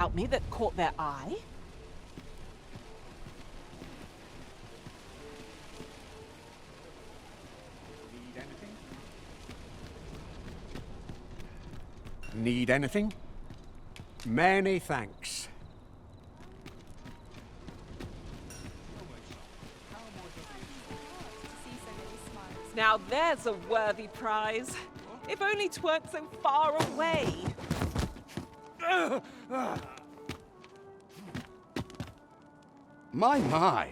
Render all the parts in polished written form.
about me that caught their eye? Need anything? Many thanks. Now there's a worthy prize. If only 'tweren't so far away. My,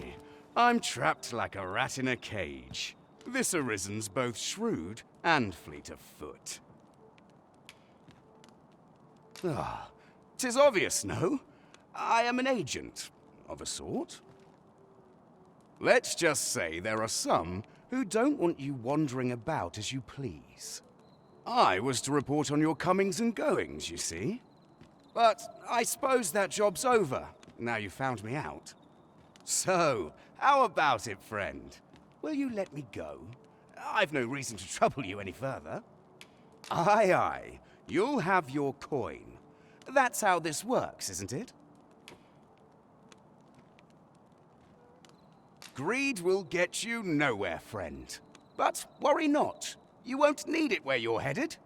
I'm trapped like a rat in a cage. This Arisen's both shrewd and fleet of foot. 'Tis obvious, no? I am an agent, of a sort. Let's just say there are some who don't want you wandering about as you please. I was to report on your comings and goings, you see. But I suppose that job's over, now you found me out. So, how about it, friend? Will you let me go? I've no reason to trouble you any further. Aye, aye. You'll have your coin. That's how this works, isn't it? Greed will get you nowhere, friend. But worry not. You won't need it where you're headed.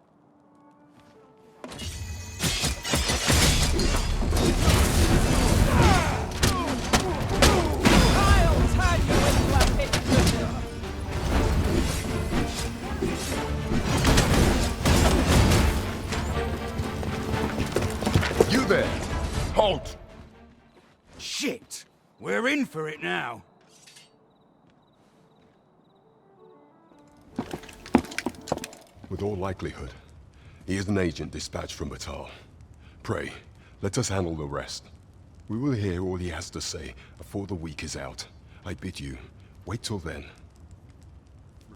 I'll turn you into a pit. You there! Halt! Shit! We're in for it now. With all likelihood, he is an agent dispatched from Batal. Pray, let us handle the rest. We will hear all he has to say before the week is out. I bid you, wait till then.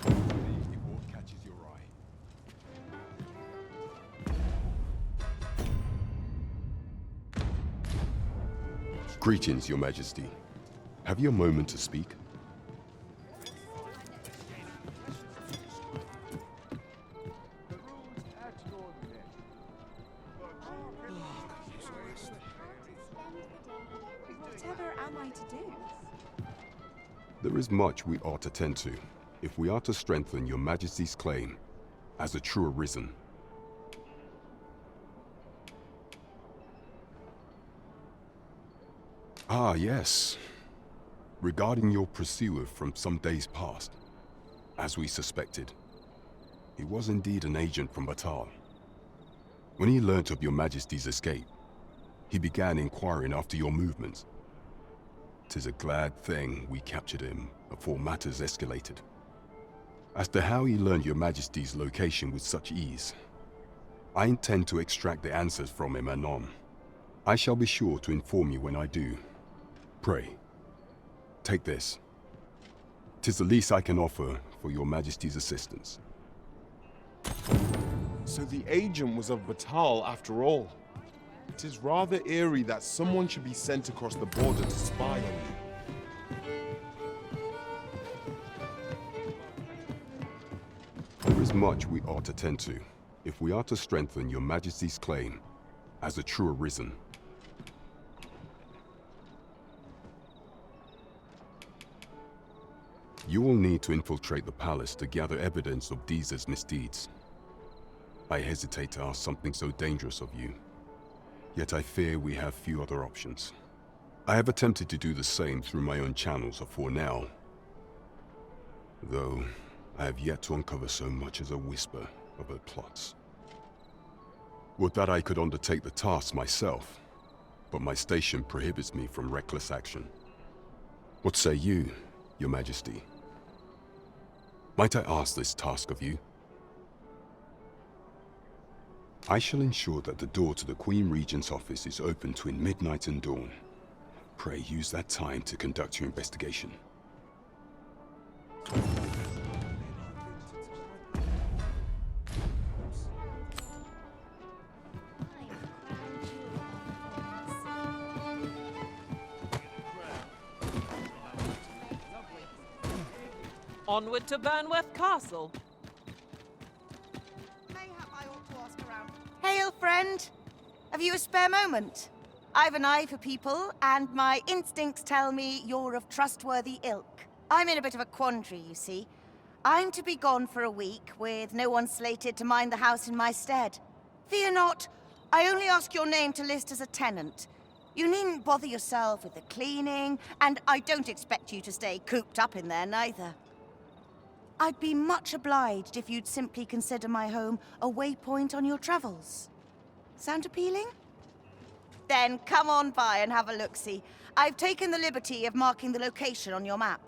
Remember me if aught catches your eye. Greetings, Your Majesty. Have you a moment to speak? There is much we ought to tend to, if we are to strengthen Your Majesty's claim as a true Arisen. Ah, yes. Regarding your pursuer from some days past, as we suspected, he was indeed an agent from Batal. When he learnt of Your Majesty's escape, he began inquiring after your movements. 'Tis a glad thing we captured him before matters escalated. As to how he learned Your Majesty's location with such ease, I intend to extract the answers from him anon. I shall be sure to inform you when I do. Pray, take this. 'Tis the least I can offer for Your Majesty's assistance. So the agent was of Batal after all. It is rather eerie that someone should be sent across the border to spy on you. There is much we ought to tend to, if we are to strengthen Your Majesty's claim as a true Arisen. You will need to infiltrate the palace to gather evidence of Deez's misdeeds. I hesitate to ask something so dangerous of you, yet I fear we have few other options. I have attempted to do the same through my own channels afore now, though I have yet to uncover so much as a whisper of her plots. Would that I could undertake the task myself, but my station prohibits me from reckless action. What say you, Your Majesty? Might I ask this task of you? I shall ensure that the door to the Queen Regent's office is open between midnight and dawn. Pray use that time to conduct your investigation. Onward to Burnworth Castle. Mayhap I ought to ask around. Hail, friend! Have you a spare moment? I've an eye for people, and my instincts tell me you're of trustworthy ilk. I'm in a bit of a quandary, you see. I'm to be gone for a week, with no one slated to mind the house in my stead. Fear not, I only ask your name to list as a tenant. You needn't bother yourself with the cleaning, and I don't expect you to stay cooped up in there, neither. I'd be much obliged if you'd simply consider my home a waypoint on your travels. Sound appealing? Then come on by and have a look-see. I've taken the liberty of marking the location on your map.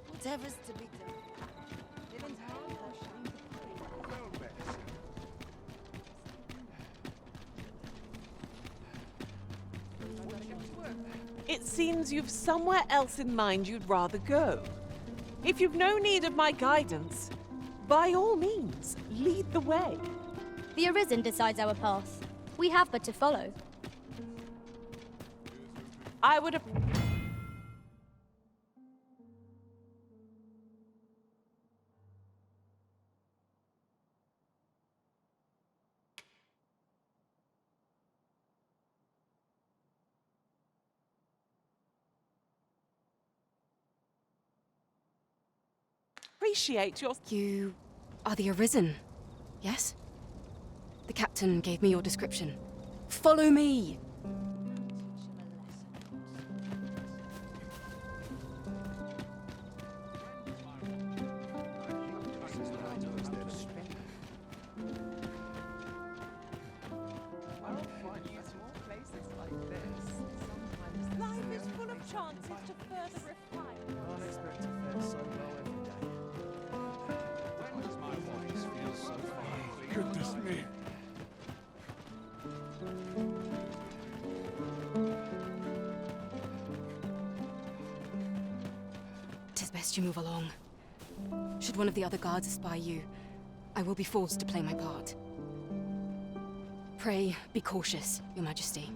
Whatever's to be done. It seems you've somewhere else in mind you'd rather go. If you've no need of my guidance, by all means, lead the way. The Arisen decides our path. We have but to follow. I would appreciate your... You are the Arisen, yes? The captain gave me your description. Follow me! Life is full of chances to further refine. Goodness me. Tis best you move along. Should one of the other guards espy you, I will be forced to play my part. Pray, be cautious, Your Majesty.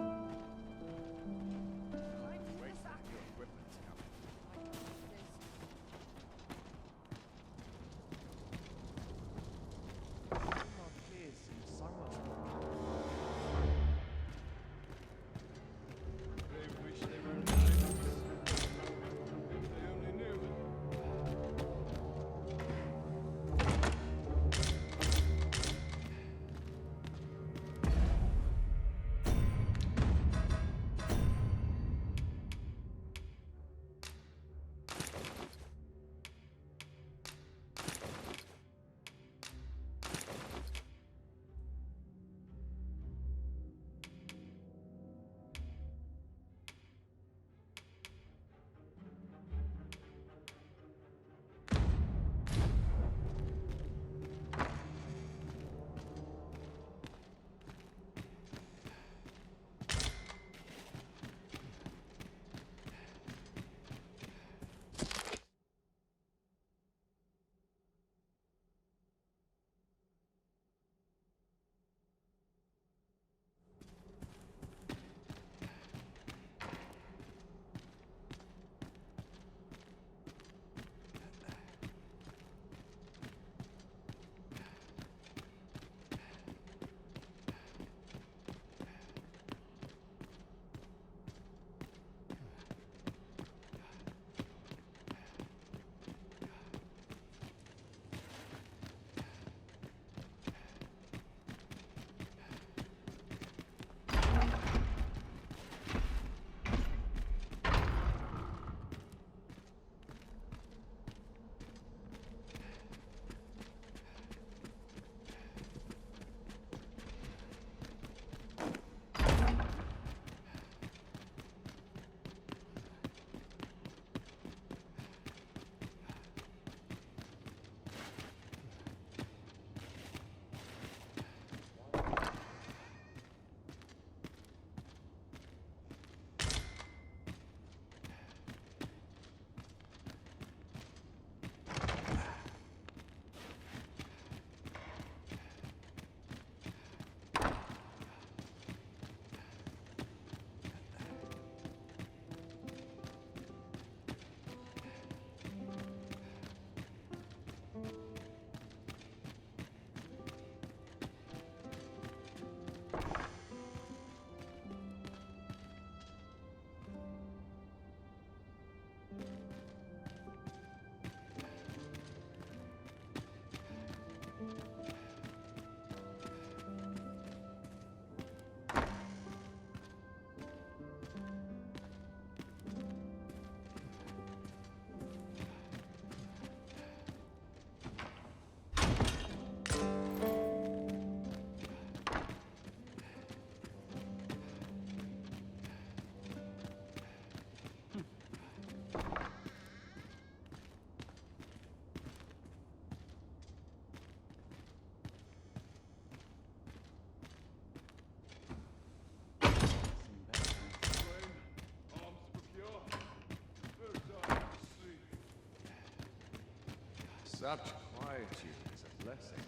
Such quietude is a blessing.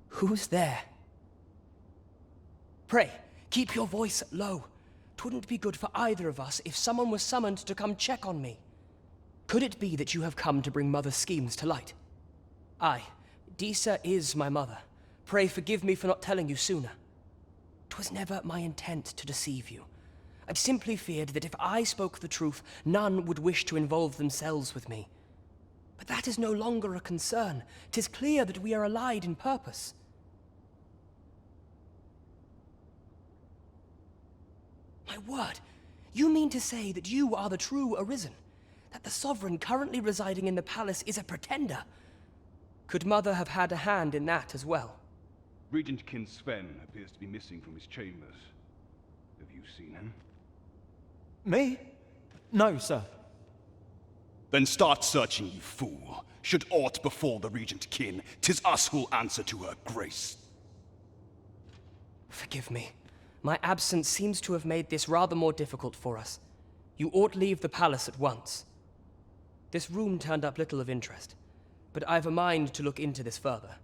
Who's there? Pray, keep your voice low. 'Twouldn't be good for either of us if someone was summoned to come check on me. Could it be that you have come to bring Mother's schemes to light? Aye, Disa is my mother. Pray forgive me for not telling you sooner. 'Twas never my intent to deceive you. I'd simply feared that if I spoke the truth, none would wish to involve themselves with me. But that is no longer a concern. 'Tis clear that we are allied in purpose. My word, you mean to say that you are the true Arisen? That the sovereign currently residing in the palace is a pretender? Could Mother have had a hand in that as well? Regent Kin Sven appears to be missing from his chambers. Have you seen him? Me? No, sir. Then start searching, you fool. Should aught befall the Regent Kin, 'tis us who'll answer to her grace. Forgive me. My absence seems to have made this rather more difficult for us. You ought leave the palace at once. This room turned up little of interest, but I've a mind to look into this further.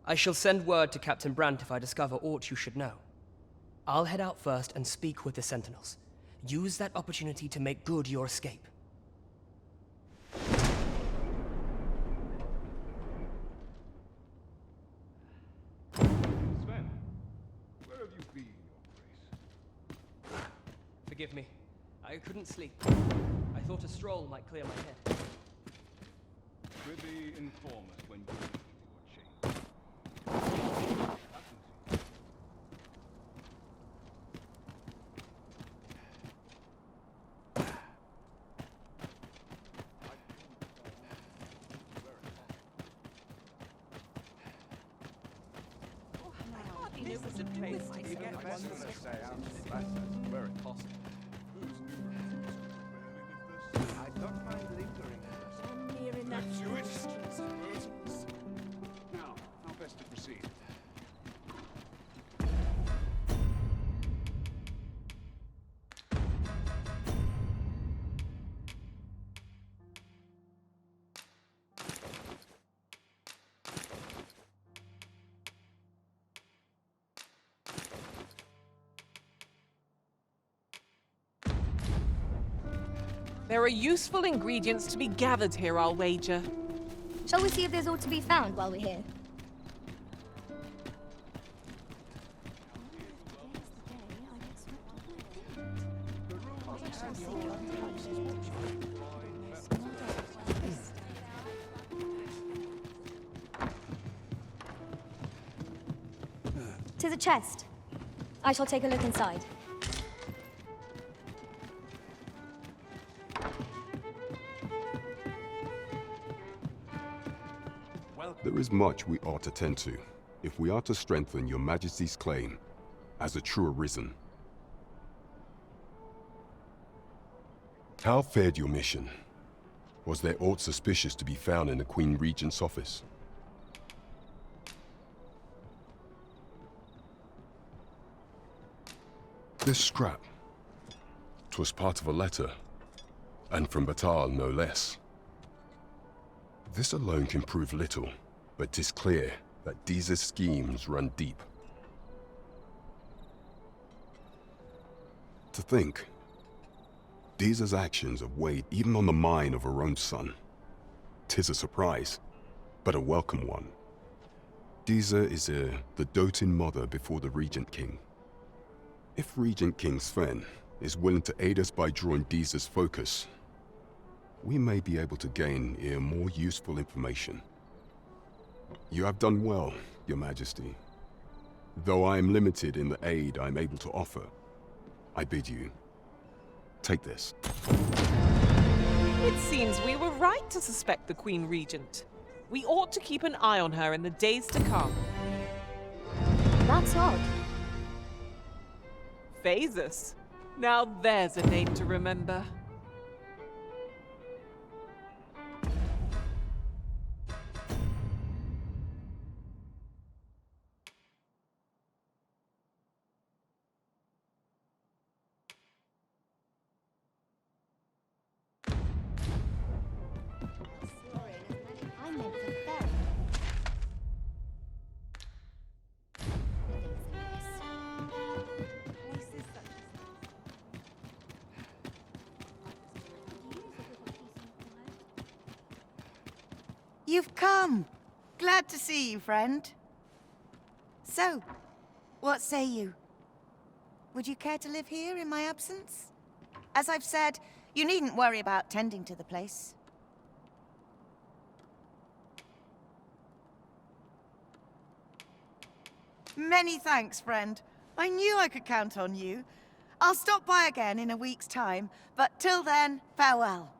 I shall send word to Captain Brandt if I discover aught you should know. I'll head out first and speak with the sentinels. Use that opportunity to make good your escape. Sven, where have you been, Your Grace? Forgive me. I couldn't sleep. I thought a stroll might clear my head. Prithee, inform us when you leave your chamber. Where it possible. I don't mind lingering. Near enough. Now, how best to proceed? There are useful ingredients to be gathered here, I'll wager. Shall we see if there's aught to be found while we're here? "'Tis a chest. I shall take a look inside. There is much we ought to tend to, if we are to strengthen your Majesty's claim as a true Arisen. How fared your mission? Was there aught suspicious to be found in the Queen Regent's office? This scrap. 'Twas part of a letter, and from Batal no less. This alone can prove little, but 'tis clear that Disa's schemes run deep. To think, Disa's actions have weighed even on the mind of her own son. 'Tis a surprise, but a welcome one. Disa is the doting mother before the Regent King. If Regent King Sven is willing to aid us by drawing Disa's focus, we may be able to gain more useful information. You have done well, Your Majesty. Though I am limited in the aid I'm able to offer, I bid you, take this. It seems we were right to suspect the Queen Regent. We ought to keep an eye on her in the days to come. That's odd. Phasus. Now there's a name to remember. You've come. Glad to see you, friend. So, what say you? Would you care to live here in my absence? As I've said, you needn't worry about tending to the place. Many thanks, friend. I knew I could count on you. I'll stop by again in a week's time, but till then, farewell.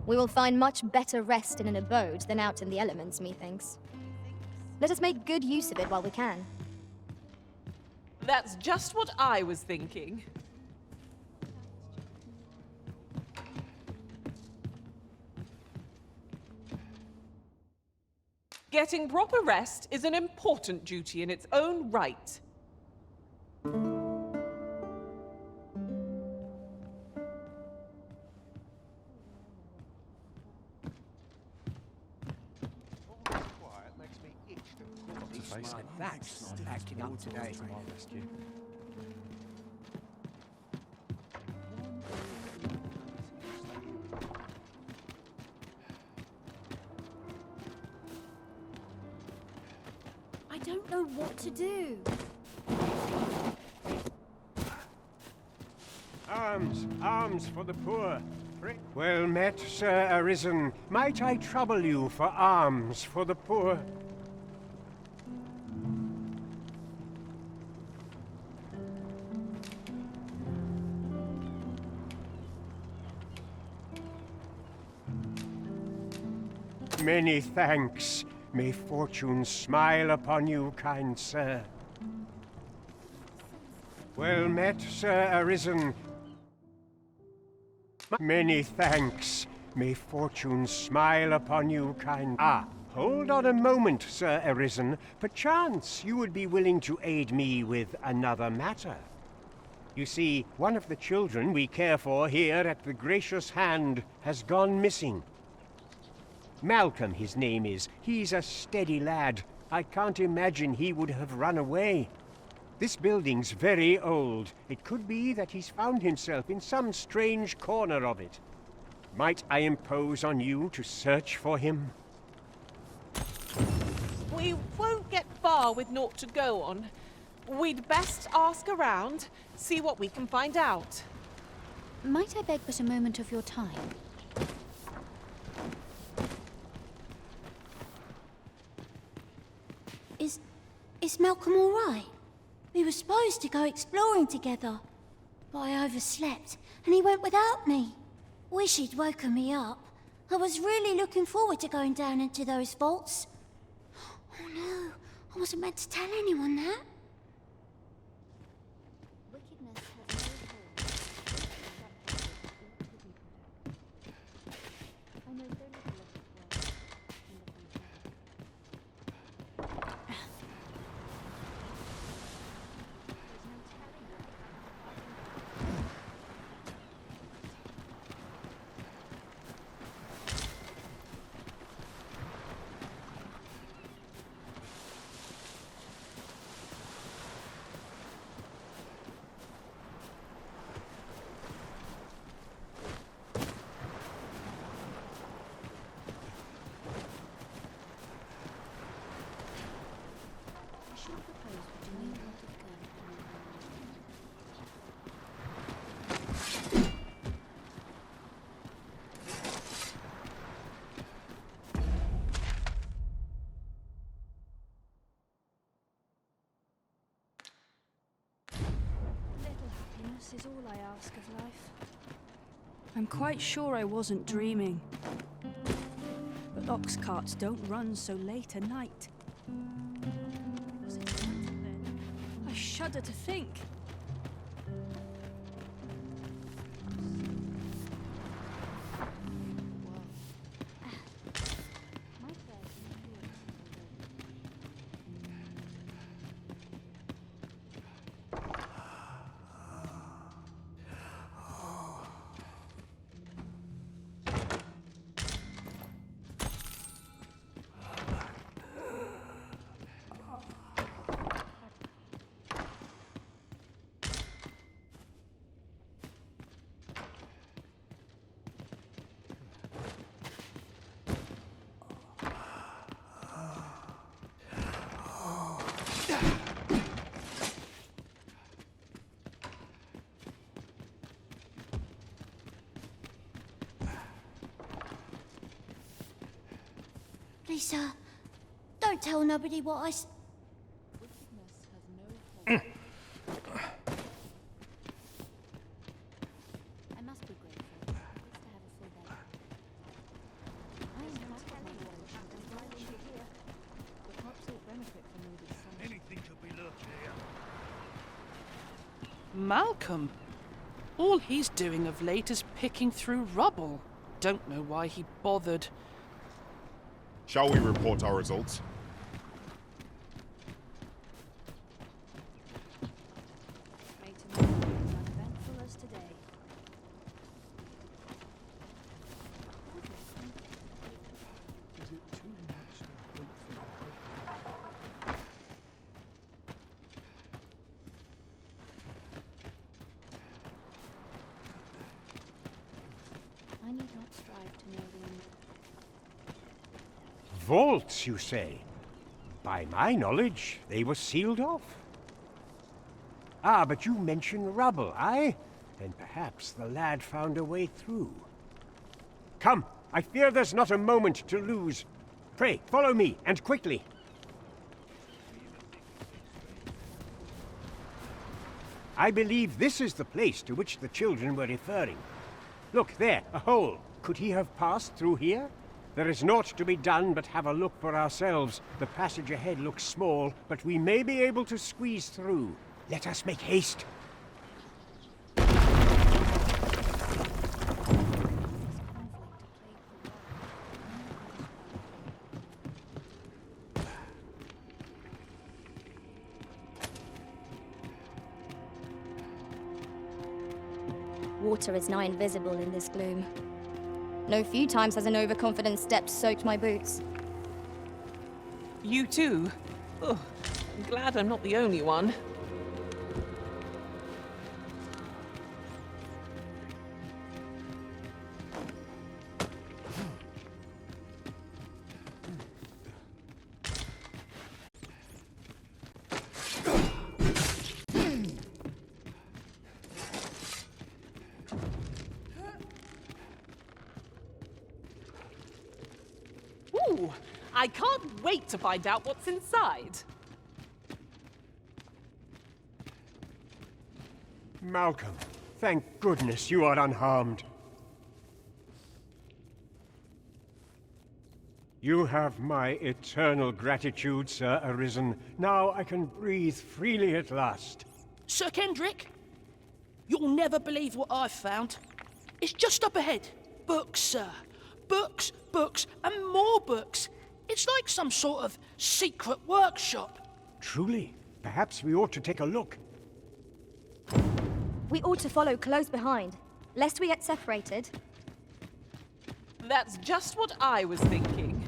We will find much better rest in an abode than out in the elements, methinks. Let us make good use of it while we can. That's just what I was thinking. Getting proper rest is an important duty in its own right. That's not acting up today. I don't know what to do. Arms, arms for the poor. Well met, Sir Arisen. Might I trouble you for alms for the poor? Many thanks. May fortune smile upon you, kind sir. Well met, Sir Arisen. Many thanks. May fortune smile upon you, kind... Ah, hold on a moment, Sir Arisen. Perchance you would be willing to aid me with another matter. You see, one of the children we care for here at the Gracious Hand has gone missing. Malcolm, his name is. He's a steady lad. I can't imagine he would have run away. This building's very old. It could be that he's found himself in some strange corner of it. Might I impose on you to search for him? We won't get far with naught to go on. We'd best ask around, see what we can find out. Might I beg but a moment of your time? Is Malcolm all right? We were supposed to go exploring together, but I overslept and he went without me. Wish he'd woken me up. I was really looking forward to going down into those vaults. Oh no, I wasn't meant to tell anyone that. Is all I ask of life. I'm quite sure I wasn't dreaming. But ox carts don't run so late at night. Was it Santa then? I shudder to think. Please, sir, don't tell nobody what I must be grateful. At least I have a full belly. I am not my devotion and why we are here. But perhaps it benefit from all this sunshine. Anything to be looked here. Malcolm. All he's doing of late is picking through rubble. Don't know why he bothered. Shall we report our results? May tomorrow be as uneventful as today. I need not strive to know the end. Vaults, you say? By my knowledge, they were sealed off. Ah, but you mention rubble, aye? Then perhaps the lad found a way through. Come, I fear there's not a moment to lose. Pray, follow me, and quickly. I believe this is the place to which the children were referring. Look, there, a hole. Could he have passed through here? There is naught to be done but have a look for ourselves. The passage ahead looks small, but we may be able to squeeze through. Let us make haste. Water is nigh invisible in this gloom. No few times has an overconfident step soaked my boots. You too? Oh, I'm glad I'm not the only one. Ooh, I can't wait to find out what's inside. Malcolm, thank goodness you are unharmed. You have my eternal gratitude, Sir Arisen. Now I can breathe freely at last. Sir Kendrick, you'll never believe what I've found. It's just up ahead. Books, sir. Books, books, and more books. It's like some sort of secret workshop. Truly? Perhaps we ought to take a look. We ought to follow close behind, lest we get separated. That's just what I was thinking.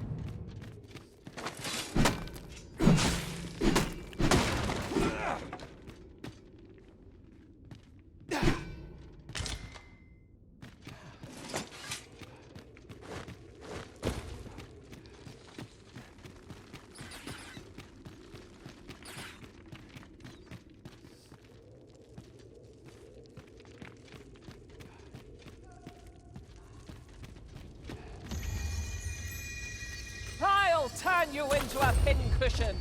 I'll turn you into a pincushion.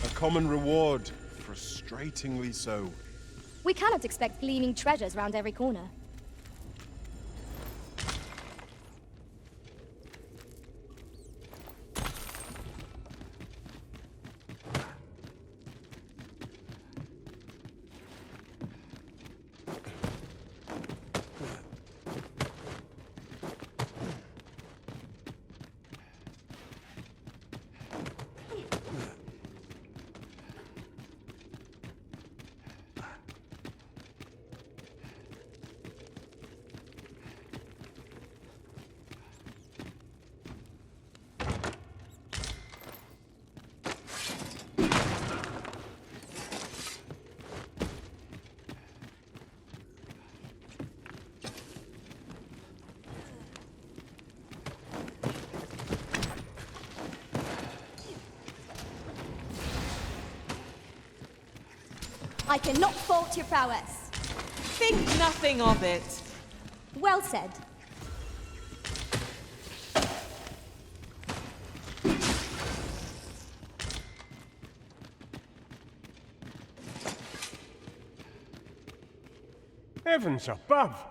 A common reward, frustratingly so. We cannot expect gleaming treasures round every corner. I cannot fault your prowess. Think nothing of it. Well said. Heavens above!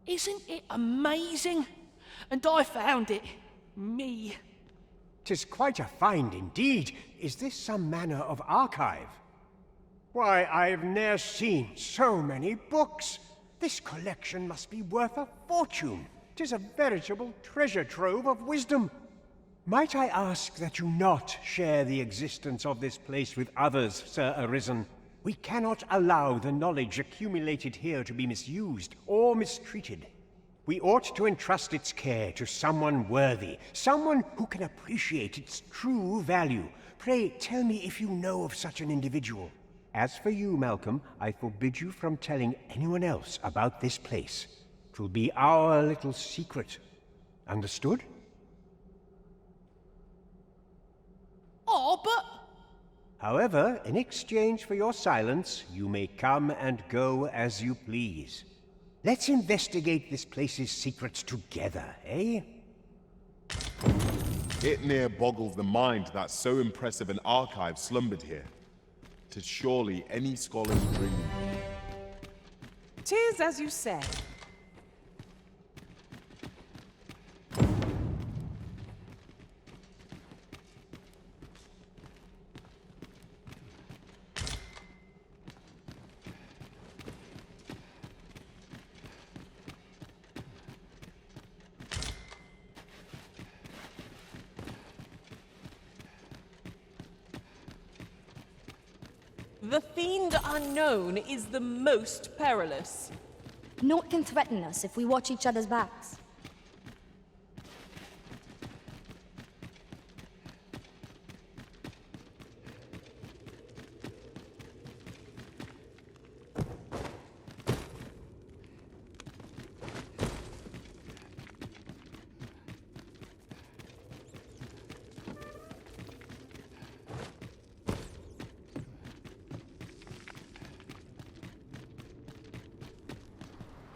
Isn't it amazing? And I found it. Me. 'Tis quite a find indeed. Is this some manner of archive? Why, I've ne'er seen so many books. This collection must be worth a fortune. 'Tis a veritable treasure trove of wisdom. Might I ask that you not share the existence of this place with others, Sir Arisen? We cannot allow the knowledge accumulated here to be misused or mistreated. We ought to entrust its care to someone worthy, someone who can appreciate its true value. Pray tell me if you know of such an individual. As for you, Malcolm, I forbid you from telling anyone else about this place. 'Twill be our little secret. Understood? Oh, but... However, in exchange for your silence, you may come and go as you please. Let's investigate this place's secrets together, eh? It near boggles the mind that so impressive an archive slumbered here. 'Tis surely any scholar's dream. 'Tis as you say. The fiend unknown is the most perilous. Naught can threaten us if we watch each other's backs.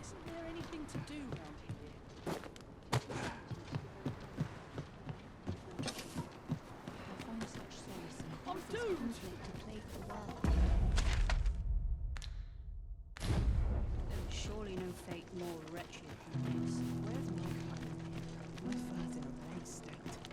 Isn't there anything to do round